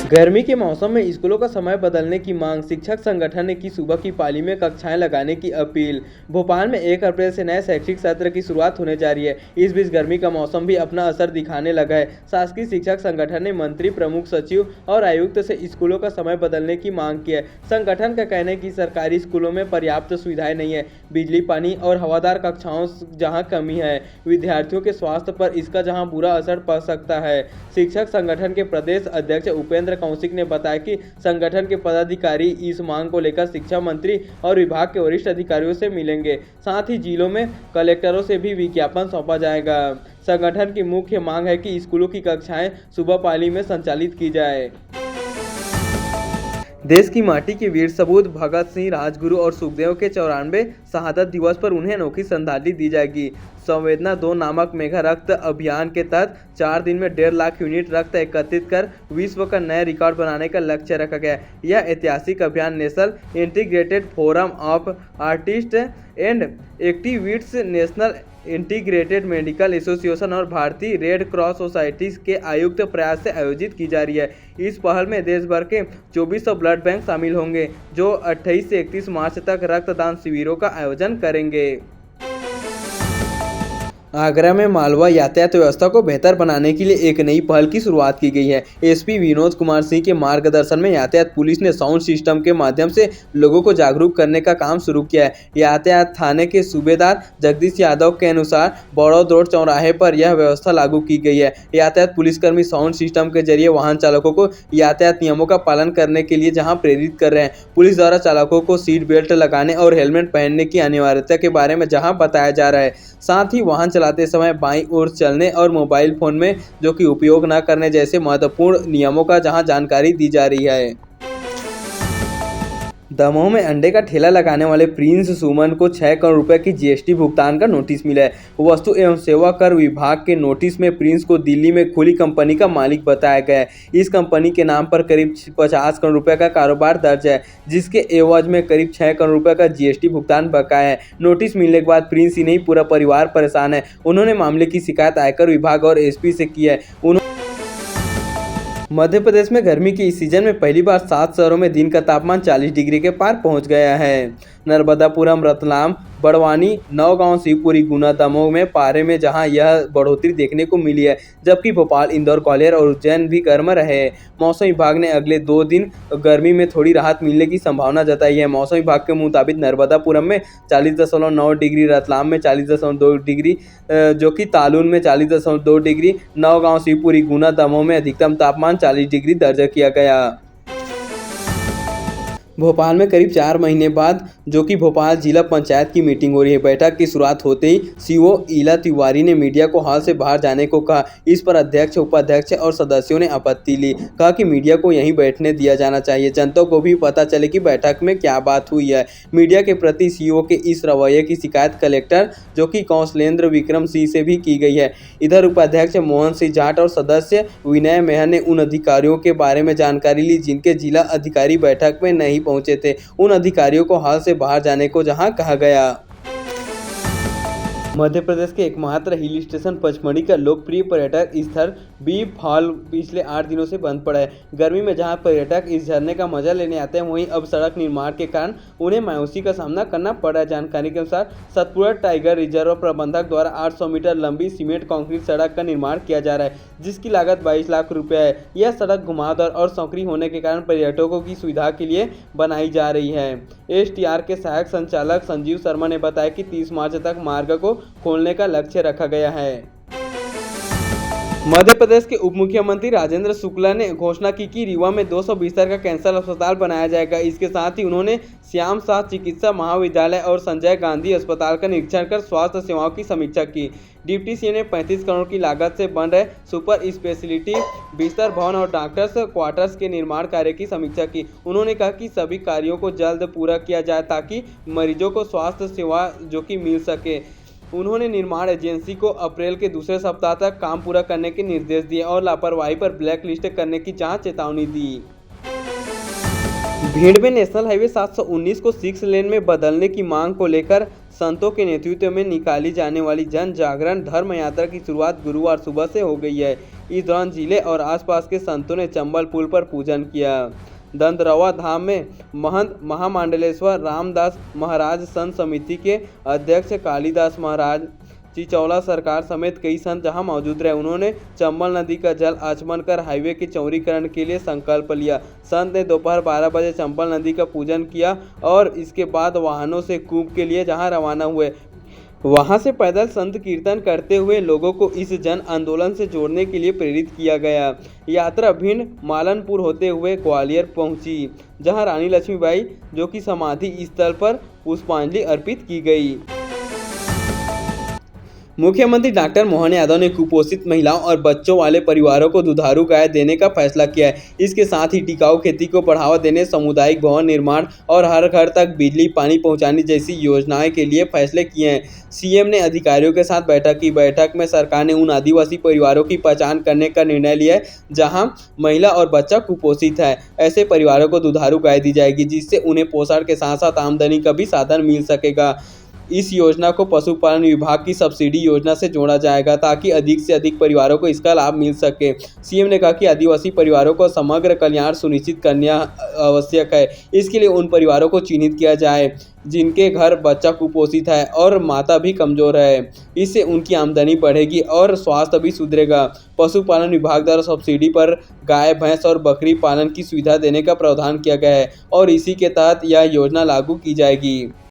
गर्मी के मौसम में स्कूलों का समय बदलने की मांग। शिक्षक संगठन ने की सुबह की पाली में कक्षाएं लगाने की अपील। भोपाल में 1 अप्रैल से नए शैक्षिक सत्र की शुरुआत होने जा रही है। इस बीच गर्मी का मौसम भी अपना असर दिखाने लगा है। शासकीय शिक्षक संगठन ने मंत्री, प्रमुख सचिव और आयुक्त से स्कूलों का समय बदलने की मांग की है। संगठन का कहना है कि सरकारी स्कूलों में पर्याप्त सुविधाएं नहीं है। बिजली, पानी और हवादार कक्षाओं जहां कमी है, विद्यार्थियों के स्वास्थ्य पर इसका जहां बुरा असर पड़ सकता है। शिक्षक संगठन के प्रदेश अध्यक्ष उपेंद्र कौशिक ने बताया कि संगठन के पदाधिकारी इस मांग को लेकर शिक्षा मंत्री और विभाग के वरिष्ठ अधिकारियों से मिलेंगे। साथ ही जिलों में कलेक्टरों से भी विज्ञापन सौंपा जाएगा। संगठन की मुख्य मांग है कि स्कूलों की कक्षाएं सुबह पाली में संचालित की जाए। देश की माटी के वीर सपूत भगत सिंह, राजगुरु और सुखदेव के 94वें शहादत दिवस पर उन्हें अनोखी श्रद्धांजलि दी जाएगी। संवेदना 2 नामक मेगा रक्त अभियान के तहत 4 दिन में 1.5 लाख यूनिट रक्त एकत्रित कर विश्व का नया रिकॉर्ड बनाने का लक्ष्य रखा गया है। यह ऐतिहासिक अभियान national integrated forum of artist and activists, national integrated medical association और भारतीय रेड क्रॉस सोसाइटी के आयुक्त प्रयास से आयोजित की जा रही है। इस पहल में देश भर के 2400 ब्लड बैंक शामिल होंगे, जो 28 से 31 मार्च तक रक्तदान शिविरों का आयोजन करेंगे। आगरा में मालवा यातायात व्यवस्था को बेहतर बनाने के लिए एक नई पहल की शुरुआत की गई है। एसपी विनोद कुमार सिंह के मार्गदर्शन में यातायात पुलिस ने साउंड सिस्टम के माध्यम से लोगों को जागरूक करने का काम शुरू किया है। यातायात थाने के सूबेदार जगदीश यादव के अनुसार बड़ौद रोड चौराहे पर यह व्यवस्था लागू की गई है। यातायात पुलिसकर्मी साउंड सिस्टम के जरिए वाहन चालकों को यातायात नियमों का पालन करने के लिए जहाँ प्रेरित कर रहे हैं, पुलिस द्वारा चालकों को सीट बेल्ट लगाने और हेलमेट पहनने की अनिवार्यता के बारे में जहाँ बताया जा रहा है। साथ ही वाहन चलाते समय बाईं ओर चलने और मोबाइल फोन में जो कि उपयोग न करने जैसे महत्वपूर्ण नियमों का जहां जानकारी दी जा रही है। दमोह में अंडे का ठेला लगाने वाले प्रिंस सुमन को 6 करोड़ रुपए की जीएसटी भुगतान का नोटिस मिला है। वस्तु एवं सेवा कर विभाग के नोटिस में प्रिंस को दिल्ली में खुली कंपनी का मालिक बताया गया है। इस कंपनी के नाम पर करीब 50 करोड़ रुपए का कारोबार दर्ज है, जिसके एवज में करीब 6 करोड़ रुपए का जीएसटी भुगतान बकाया है। नोटिस मिलने के बाद प्रिंस ही नहीं, पूरा परिवार परेशान है। उन्होंने मामले की शिकायत आयकर विभाग और एसपी से की है। मध्य प्रदेश में गर्मी के इस सीजन में पहली बार 7 शहरों में दिन का तापमान 40 डिग्री के पार पहुंच गया है। नर्मदापुरम, रतलाम, बड़वानी, नौगांव, शिवपुरी, गुना, दमोह में पारे में जहां यह बढ़ोतरी देखने को मिली है, जबकि भोपाल, इंदौर, ग्वालियर और उज्जैन भी गर्म रहे। मौसम विभाग ने अगले 2 दिन गर्मी में थोड़ी राहत मिलने की संभावना जताई है। मौसम विभाग के मुताबिक नर्मदापुरम में 40.9 डिग्री, रतलाम में 40.2 डिग्री, जो कि तालुन में 40.2 डिग्री, नौगांव, शिवपुरी, गुना, दमोह में अधिकतम तापमान 40 डिग्री दर्ज किया गया। भोपाल में करीब 4 महीने बाद जो कि भोपाल जिला पंचायत की मीटिंग हो रही है। बैठक की शुरुआत होते ही सीओ ईला तिवारी ने मीडिया को हॉल से बाहर जाने को कहा। इस पर अध्यक्ष, उपाध्यक्ष और सदस्यों ने आपत्ति ली। कहा कि मीडिया को यहीं बैठने दिया जाना चाहिए, जनता को भी पता चले कि बैठक में क्या बात हुई है। मीडिया के प्रति सीओ के इस रवैये की शिकायत कलेक्टर जो कि कौशलेंद्र विक्रम सिंह से भी की गई है। इधर उपाध्यक्ष मोहन सिंह जाट और सदस्य विनय मेहर ने उन अधिकारियों के बारे में जानकारी ली जिनके जिला अधिकारी बैठक में नहीं पहुंचे थे। उन अधिकारियों को हॉल से बाहर जाने को जहां कहा गया। मध्य प्रदेश के एकमात्र हिल स्टेशन पचमढ़ी का लोकप्रिय पर्यटक स्थल बी फॉल पिछले 8 दिनों से बंद पड़ा है। गर्मी में जहां पर्यटक इस झरने का मजा लेने आते हैं, वहीं अब सड़क निर्माण के कारण उन्हें मायूसी का सामना करना पड़ रहा है। जानकारी के अनुसार सतपुड़ा टाइगर रिजर्व प्रबंधक द्वारा 800 मीटर लंबी सीमेंट कंक्रीट सड़क का निर्माण किया जा रहा है, जिसकी लागत 22 लाख रुपये है। यह सड़क घुमावदार और संकरी होने के कारण पर्यटकों की सुविधा के लिए बनाई जा रही है। एसटीआर के सहायक संचालक संजीव शर्मा ने बताया कि 30 मार्च तक मार्ग को खोलने का लक्ष्य रखा गया है। मध्य प्रदेश के उप मुख्यमंत्री राजेंद्र शुक्ला ने घोषणा की कि रीवा में 200 बिस्तर का कैंसर अस्पताल बनाया जाएगा। इसके साथ ही उन्होंने श्याम शाह चिकित्सा महाविद्यालय और संजय गांधी अस्पताल का निरीक्षण कर स्वास्थ्य सेवाओं की समीक्षा की। डिप्टी सीएम ने 35 करोड़ की लागत से बन रहे सुपर स्पेशलिटी बिस्तर भवन और डॉक्टर्स क्वार्टर्स के निर्माण कार्य की समीक्षा की। उन्होंने कहा कि सभी कार्यों को जल्द पूरा किया जाए ताकि मरीजों को स्वास्थ्य सेवा जो कि मिल सके। उन्होंने निर्माण एजेंसी को अप्रैल के दूसरे सप्ताह तक काम पूरा करने के निर्देश दिए और लापरवाही पर ब्लैक लिस्ट करने की चेतावनी दी। भीड़ में नेशनल हाईवे 719 को 6 लेन में बदलने की मांग को लेकर संतों के नेतृत्व में निकाली जाने वाली जन जागरण धर्म यात्रा की शुरुआत गुरुवार सुबह से हो गई है। इस दौरान जिले और आसपास के संतों ने चंबल पुल पर पूजन किया। दंतरवा धाम में महंत महामंडलेश्वर रामदास महाराज संत समिति के अध्यक्ष कालीदास महाराज चिचौला सरकार समेत कई संत जहां मौजूद रहे। उन्होंने चंबल नदी का जल आचमन कर हाईवे के चौड़ीकरण के लिए संकल्प लिया। संत ने दोपहर 12 बजे चंबल नदी का पूजन किया और इसके बाद वाहनों से कूप के लिए जहां रवाना हुए। वहां से पैदल संत कीर्तन करते हुए लोगों को इस जन आंदोलन से जोड़ने के लिए प्रेरित किया गया। यात्रा भिंड मालनपुर होते हुए ग्वालियर पहुंची, जहां रानी लक्ष्मीबाई जो कि समाधि स्थल पर पुष्पांजलि अर्पित की गई। मुख्यमंत्री डॉक्टर मोहन यादव ने कुपोषित महिलाओं और बच्चों वाले परिवारों को दुधारू गाय देने का फैसला किया है। इसके साथ ही टिकाऊ खेती को बढ़ावा देने, सामुदायिक भवन निर्माण और हर घर तक बिजली पानी पहुंचाने जैसी योजनाएं के लिए फैसले किए हैं। सीएम ने अधिकारियों के साथ बैठक की। बैठक में सरकार ने उन आदिवासी परिवारों की पहचान करने का निर्णय लिया है जहां महिला और बच्चा कुपोषित है। ऐसे परिवारों को दुधारू गाय दी जाएगी, जिससे उन्हें पोषण के साथ साथ आमदनी का भी साधन मिल सकेगा। इस योजना को पशुपालन विभाग की सब्सिडी योजना से जोड़ा जाएगा ताकि अधिक से अधिक परिवारों को इसका लाभ मिल सके। सीएम ने कहा कि आदिवासी परिवारों को समग्र कल्याण सुनिश्चित करना आवश्यक है। इसके लिए उन परिवारों को चिन्हित किया जाए जिनके घर बच्चा कुपोषित है और माता भी कमजोर है। इससे उनकी आमदनी बढ़ेगी और स्वास्थ्य भी सुधरेगा। पशुपालन विभाग द्वारा सब्सिडी पर गाय, भैंस और बकरी पालन की सुविधा देने का प्रावधान किया गया है और इसी के तहत यह योजना लागू की जाएगी।